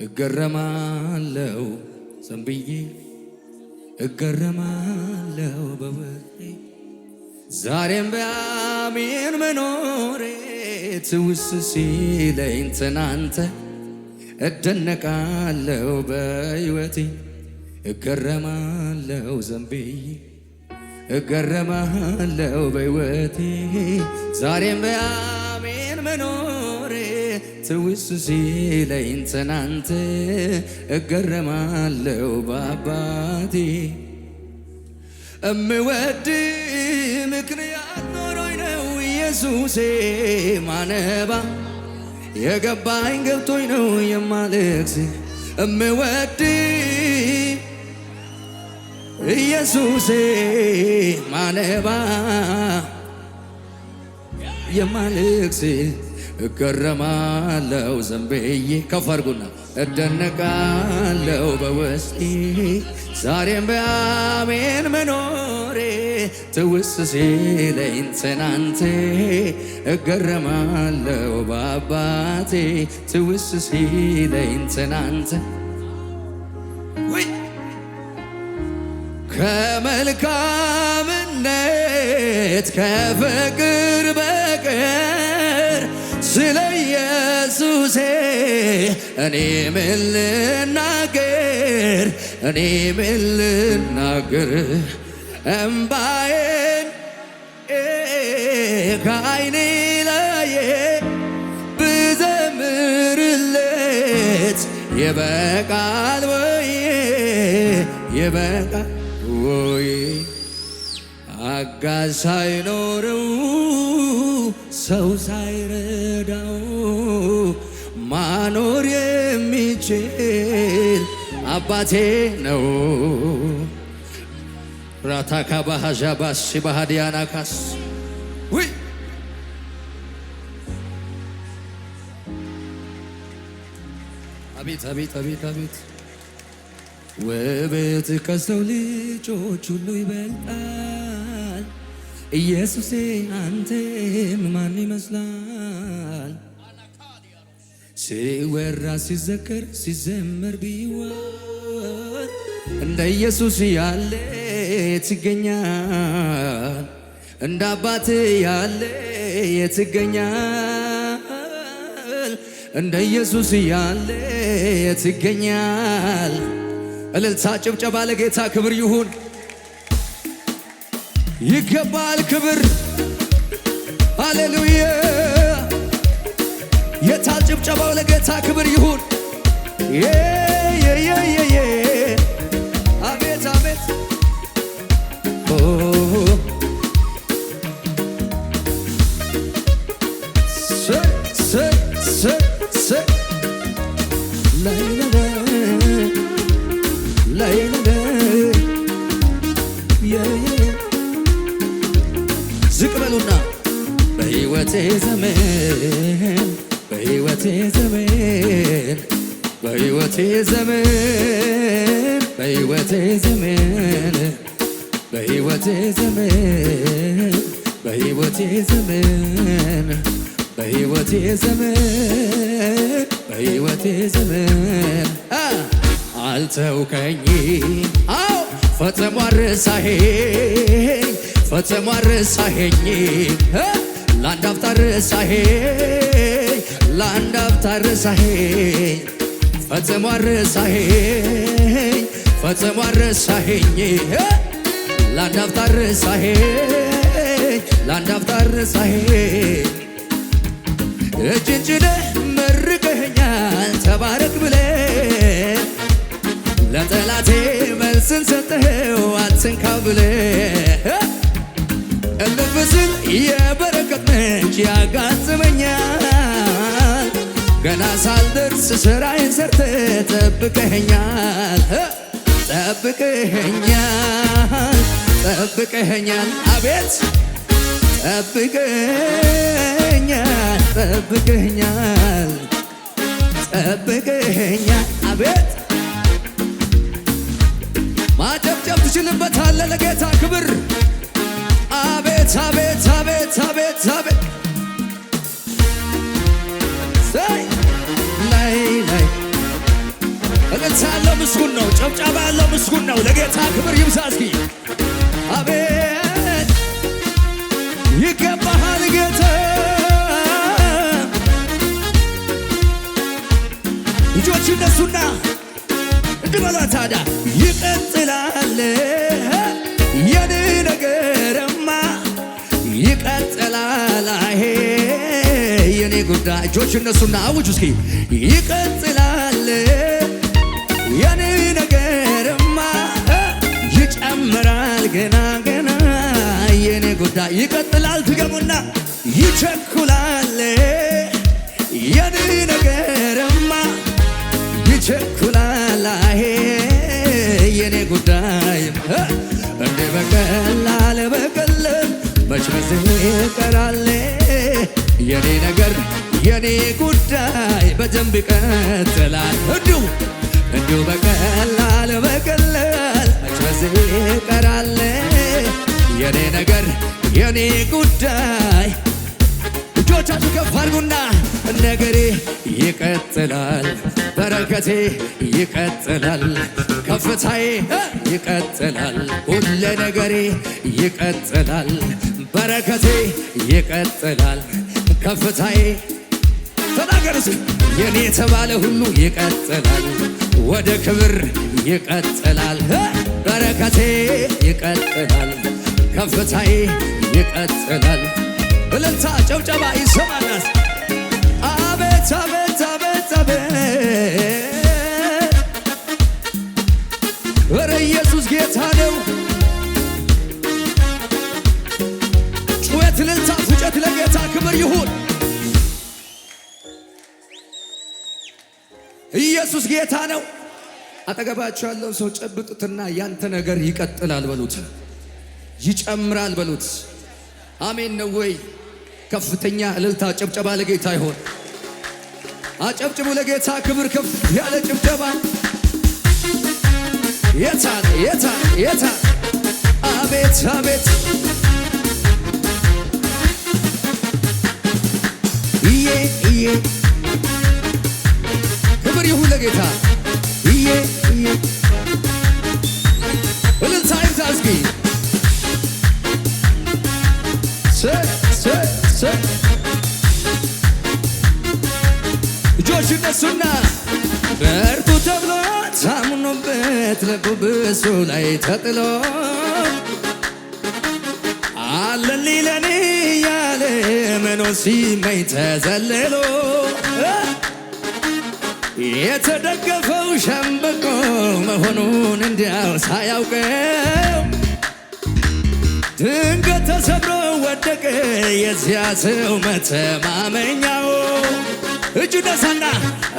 እገረማለሁ ዘንብዬ እገረማለሁ በወቴ ዛሬም በአሜን መኖሬ ትውስ ሲለኝ ትናንተ እደነቃለሁ በሕይወቴ እገረማለሁ ዘንብዬ እገረማለሁ በሕይወቴ ዛሬም በአሜን መኖሬ ትውስ ሲለኝ ትናንት እገረማለሁ በአባቴ እምወድ ምክንያት ኖሮኝ ነው ኢየሱሴ ማነባ የገባኝ ገብቶኝ ነው የማልክስ እምወድ ኢየሱሴ ማነባ የማልክስ እገረማለሁ ዘንብዬ ከፍ አድርጉና እደነቃለሁ በውስጤ ዛሬም በአሜን መኖሬ ትውስ ሲለኝ ትናንቴ እገረማለሁ በአባቴ ትውስ ሲለኝ ትናንት ከመልካምነት ከፍቅር በቀር ስለ ኢየሱሴ እኔ ምን ልናገር እኔ ምን ልናገር እምባዬን ከዓይኔ ላይ ብዘምርለት ይበቃል ወይ ይበቃል ወይ አጋዥ ሳይኖረው ሰው ሳይረዳው ማኖር የሚችል አባቴ ነው። ራታካ ባሃዣባስ ባህዲያናካስ ወይ አቤት አቤት አቤት አቤት ውበት ከሰው ልጆች ሁሉ ይበልጣል ኢየሱሴ አንተን ማን ይመስላል ሲወራ ሲዘከር ሲዘመር ቢዋል እንደ ኢየሱስ ያለ የትገኛል እንደ አባት ያለ የትገኛል እንደ ኢየሱስ ያለ የትገኛል እልልታ ጭብጨባ ለጌታ ክብር ይሁን ይገባል ክብር ሃሌሉያ የታል ጭብጨባው ለጌታ ክብር ይሁን አቤት አቤት ዝቅ በሉና በሕይወቴ ዘመን በሕይወቴ ዘመን በሕይወቴ ዘመን በሕይወቴ ዘመን በሕይወቴ ዘመን በሕይወቴ ዘመን በሕይወቴ ዘመን በሕይወቴ ዘመን አልተውከኝ አዎ ፈጽሞ አልረሳኸኝ ፈጽሞ አልረሳኸኝ ለአንድ አፍታ ረሳኸኝ ለአንድ አፍታ ረሳኸኝ ፈጽሞ አልረሳኸኝ ፈጽሞ አልረሳኸኝ ለአንድ አፍታ ረሳኸኝ ለአንድ አፍታ ረሳኸኝ እጅን ጭነህ መርቀኸኛል ተባረክ ብለህ ለጠላቴ መልስን ሰጠኸው አትንካው ብለህ እልፍ ስል የበረከት ምንጭ ያጋጥመኛል ገና ሳልደርስ ስራዬን ሰርተህ ጠብቀኸኛል ጠብቀኸኛል ጠብቀኸኛል አቤት ጠብቀኸኛል ጠብቀኸኛል ጠብቀኸኛል አቤት ማጨብጨብ ትችልበታለህ ለጌታ ክብር አቤት አቤት አቤት አቤት አቤት ላይ ላይ ምስጉን ነው። ጨብጨባ ያለው ምስጉን ነው። ለጌታ ክብር ይብዛ እስኪ። አቤት ይገባሃል ጌታ። ልጆች እነሱና እንድበሏ ታዲያ ይቀጥላል የኔ ነገርማ ይቀጥላል። አሄ የኔ ጉዳይ እጆች እነሱና አውጁ እስኪ ይቀጥላል የኔ ነገርማ ይጨምራል ገና ገና የኔ ጉዳይ ይቀጥላል። ትገሙና ይቸኩላል የኔ ነገርማ ይቸኩላል። አሄ የኔ ጉዳይ እንደ በቀላል በቀላል መች በዚህ ይቀራል የኔ ነገር የኔ ጉዳይ በደንብ ይቀጥላል። እንዲሁ በቀላል በቀላል መች በዚህ ይቀራል የኔ ነገር የኔ ጉዳይ። እጆቻችሁ ከፍ አድርጉና ነገሬ ይቀጥላል፣ በረከቴ ይቀጥላል፣ ከፍታዬ ይቀጥላል፣ ሁለ ነገሬ ይቀጥላል፣ በረከቴ ይቀጥላል፣ ከፍታዬ ተናገር እስኪ የኔ የተባለ ሁሉ ይቀጥላል፣ ወደ ክብር ይቀጥላል፣ በረከቴ ይቀጥላል፣ ከፍታዬ ይቀጥላል። እልልታ ጨብጨባ ይሰማናል። አቤት አቤት አቤት አቤት ወረ ኢየሱስ ጌታ ነው። ጩኸት እልልታ ፉጨት ለጌታ ክብር ይሁን። ኢየሱስ ጌታ ነው። አጠገባቸው ያለውን ሰው ጨብጡትና ያንተ ነገር ይቀጥላል በሉት፣ ይጨምራል በሉት። አሜን ነው ወይ? ከፍተኛ እልልታ ጭብጨባ ለጌታ ይሆን። አጨብጭቡ ለጌታ ክብር ከፍ ያለ ጭብጨባ። የታል የታል የታል? አቤት አቤት እዬ እዬ ክብር ይሁን ለጌታ እዬ እዬ እልልታ ይብዛ እስኪ እጆች እነሱና በርቱ ተብሎ ታምኖበት ልቡ በሱ ላይ ተጥሎ አለልኝ ለኔ ያለ መኖር ሲመኝ ተዘልሎ የተደገፈው ሸምበቆ መሆኑን እንዲያው ሳያውቀው ድንገት ተሰብሮ ወደቀ የዚያ ሰው መተማመኛው። እጁ ነሳና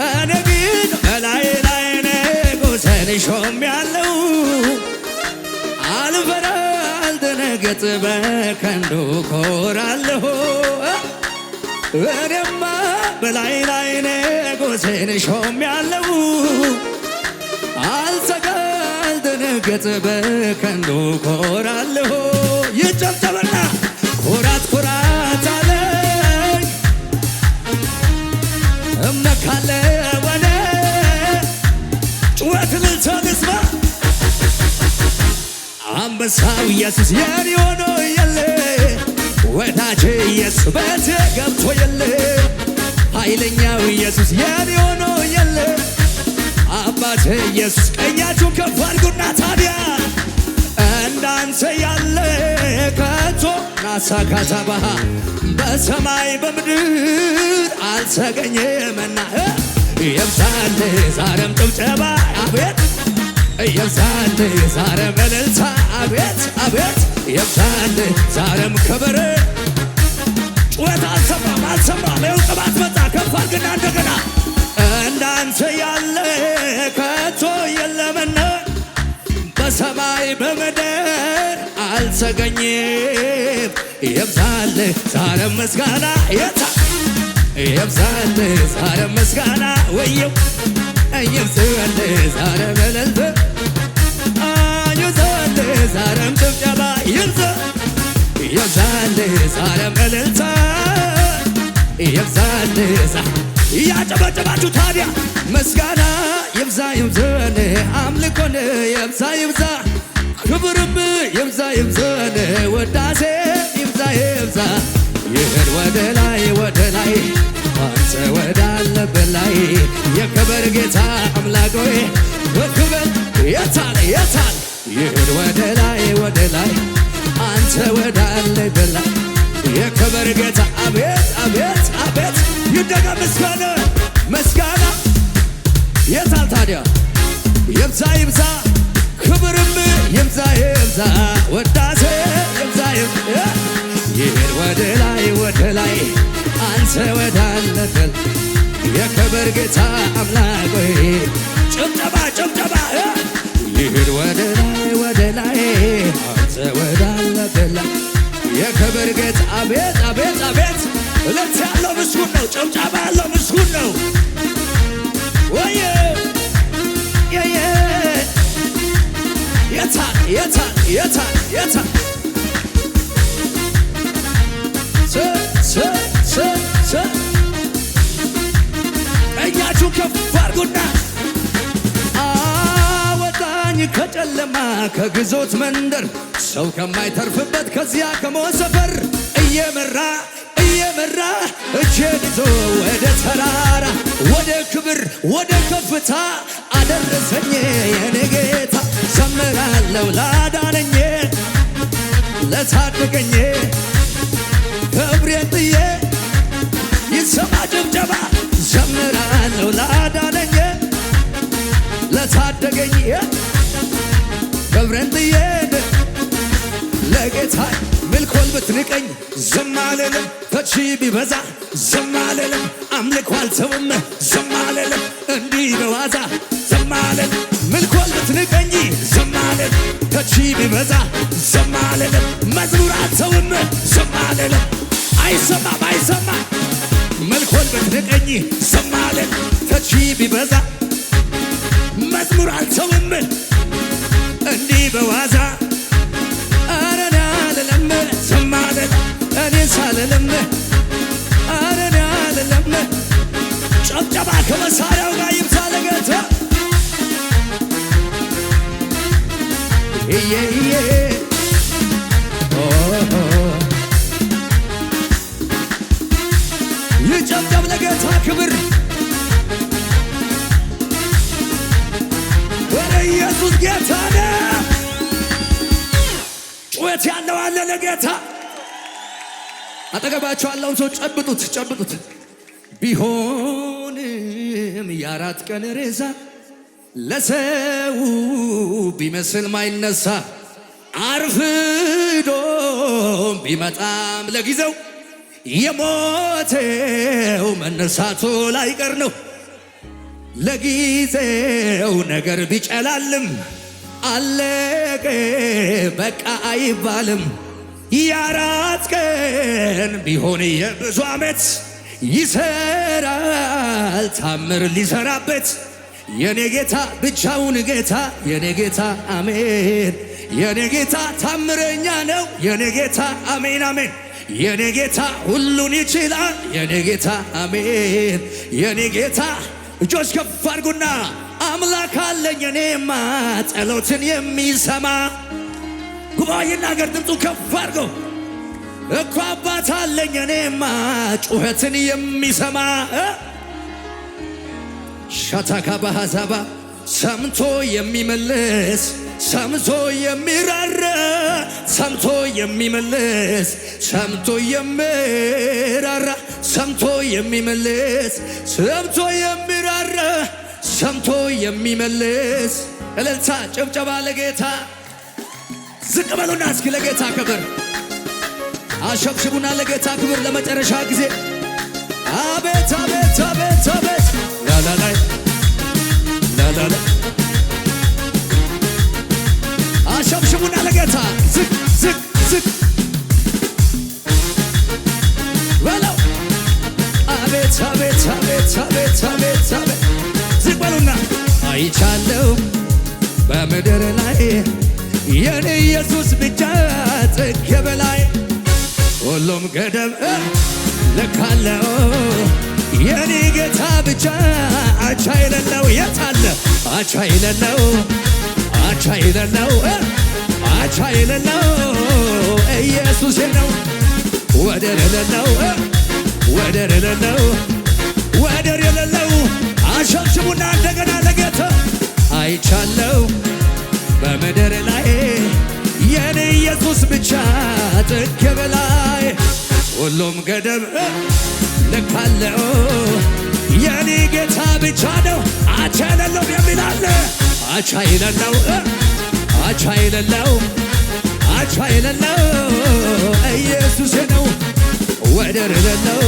እኔ ግን በላይ ላይ ንጉሴን ሾሜያለሁ፣ አልፈራ አልደነግጥ በከንቱ ኮራለሁ። እኔማ በላይ ላይ ንጉሴን ሾሜያለሁ፣ አልሰጋ አልደነግጥ በከንቱ ኮራለሁ። ይጨብጨብና ኩራት ኩራት አለኝ እመካለሁ ወኔ ጩኸት እልልታ ልስማ። አንበሳው ኢየሱስ የኔ ሆኖ የለ ወዳጄ ኢየሱስ ቤቴ ገብቶ የለ ኃይለኛው ኢየሱስ የኔ ሆኖ የለ አባቴ ኢየሱስ ቀኛችሁን ከፍ አድርጉና ታዲያ እንዳንተ ያለ ከቶ ናሳካታ ባሃ በሰማይ በምድር አልተገኘምና የብዛል ዛሬም ጭብጨባ አቤት የብዛል ዛሬም እልልታ አቤት አቤት የብዛል ዛሬም ክብር ጩኸት አልሰማም አልሰማም ይኸው ቅባት መጣ ከፍ አድርግና እንደገና እንዳንተ ያለ ከቶ የለምና በሰማይ በምድር አልተገኘም። ይብዛል ዛሬም ምስጋና ይብዛል ዛሬም ምስጋና ወየው ይብዛል ዛሬም እልልታ ይብዛል ዛሬም ጭብጨባ ይብዛል ዛሬም እልልታ ይብዛል እያጨበጨባችሁ ታዲያ ምስጋና ይብዛ ይብዛን አምልኮን ይብዛ ይብዛ ክብርም ይብዛ ይብዛን ወዳሴ ይብዛ ይብዛ ይህን ወደ ላይ አንተ ወዳለበት ላይ የክብር ጌታ አምላክ ሆይ ክብር የታል ይህን ወደ ላይ አንተ ወዳለበት ላይ የክብር ጌታ አቤት ይደገም ምስጋና የታል ታዲያ ይብዛ ይብዛ ክብርም ይብዛ ወዳሴ ይብዛ ይህን ወደ ላይ አንተ ወዳለበት የክብር ጌታ አምላክ ሆይ ጭብጨባ ይህን ወደ ላይ አንተ ወዳለበት ላይ የክብር ጌታ አቤት እለት ያለው ምስጉን ነው። ጭብጨባ ያለው ምስጉን ነው። ወየ የታል እጃችሁ ከፍ አድርጉና አወጣኝ ከጨለማ ከግዞት መንደር ሰው ከማይተርፍበት ከዚያ ከሞት ሰፈር እየመራ እጄን ይዞ ወደ ተራራ ወደ ክብር ወደ ከፍታ አደረሰኝ የኔ ጌታ ዘምራለሁ ላዳነኝ ለታደገኝ ክብሬን ጥዬ ይሰማ ጭብጨባ ዘምራለሁ ላዳነኝ ለታደገኝ ክብሬን ጥዬ ለጌታ ምልኮል ብትንቀኝ ዝም አልልም ፈቺ ቢበዛ ዝም አልልም አምልኮ አልተውም ዝም አልልም እንዲህ በዋዛ ዝም አልልም ምልኮል ብትንቀኝ ዝም አልልም ፈቺ ቢበዛ ዝም አልልም መዝሙር አልተውም ዝም አልልም አይሰማ ምልኮል ብትንቀኝ ዝም አልልም ፈቺ ቢበዛ መዝሙር አልተውም እንዲህ በዋዛ ሳልልም አረን አልልም ጨብጨባ ከመሳሪያው ጋር ይብዛ ለጌታ ይጨብጨብ ለጌታ ክብር ወደ ኢየሱስ ጌታ ነው። ጩኸት ያለው አለ ለጌታ አጠገባቸው ያለውን ሰው ጨብጡት። ቢሆንም የአራት ቀን ሬሳ ለሰው ቢመስል ማይነሳ አርፍዶ ቢመጣም ለጊዜው የሞተው መነሳቱ ላይቀር ነው። ለጊዜው ነገር ቢጨላልም አለቀ በቃ አይባልም። የአራት ቀን ቢሆን የብዙ ዓመት ይሰራል ታምር ሊሰራበት የኔ ጌታ ብቻውን ጌታ የኔ ጌታ አሜን የኔ ጌታ ታምረኛ ነው የኔ ጌታ አሜን የኔ ጌታ ሁሉን ይችላል የኔ ጌታ አሜን የኔ ጌታ እጆች ከፍ አድርጉና አምላክ አለኝ እኔማ ጸሎትን የሚሰማ ጉባኤ ይናገር ድምፁ ከፍ አድርጎ እኮ አባት አለኝ እኔማ ጩኸትን የሚሰማ ሻታካ ባሃዛባ ሰምቶ የሚመልስ ሰምቶ የሚራራ ሰምቶ የሚመልስ ሰምቶ የሚራራ ሰምቶ የሚመልስ ሰምቶ የሚራራ ሰምቶ የሚመልስ እልልታ ጭብጨባ ለጌታ ዝቅ በሉና እስኪ ለጌታ ክብር አሸብሽቡና ለጌታ ክብር ለመጨረሻ ጊዜ አቤት አቤት አቤት አቤት ላላላይ ላላላይ አሸብሽቡና ለጌታ ዝቅ ዝቅ ዝቅ በለው አቤት አቤት አቤት አቤት አቤት አቤት ዝቅ በሉና አይቻለው በምድር ላይ የኔ ኢየሱስ ብቻ ጥግ በላይ ሁሉም ገደብ ልካለው የኔ ጌታ ብቻ አቻ የሌለው የታለ አቻ የሌለው አቻ የሌለው አቻ የሌለው ኢየሱስ ነው ወደር የሌለው ወደር የሌለው ወደር የሌለው አሸብሽቡና እንደገና ለጌታ አይቻለው በምድር ላይ የኔ ኢየሱስ ብቻ ጥግ በላይ ሁሉም ገደብ ልክ አለው የኔ ጌታ ብቻ ነው አቻ የሌለው የሚላለ አቻ የሌለው አቻ የሌለው አቻ የሌለው ኢየሱስ ነው ወደር የሌለው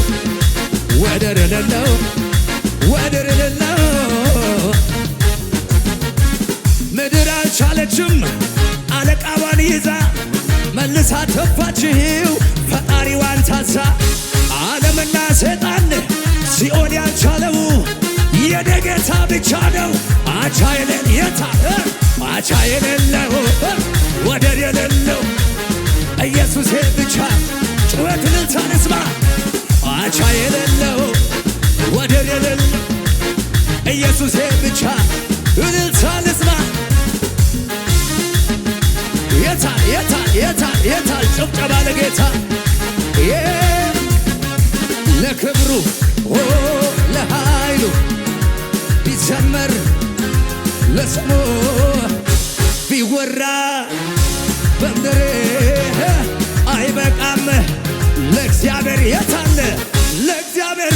ወደር የሌለው ወደር የሌለው ምድር አልቻለችም አለቃዋን ይዛ መልሳ ተፋችው ፈጣሪዋን ታዛ ዓለምና ሰይጣን ሲኦል ያልቻለው የኔ ጌታ ብቻ ነው አቻ የሌለው አቻ የሌለው ወደር የሌለው ኢየሱስ ብቻ ጩኸት ልልታን ስማ አቻ የሌለው ወደር የሌለው ኢየሱስ ብቻ ልልታን ስማ የታል የታል የታል የታል ጭብጨባ ለጌታ ለክብሩ ለኃይሉ ቢዘመር ለስሙ ቢወራ በምድር አይበቃም ለእግዚአብሔር የታለ ለእግዚአብሔር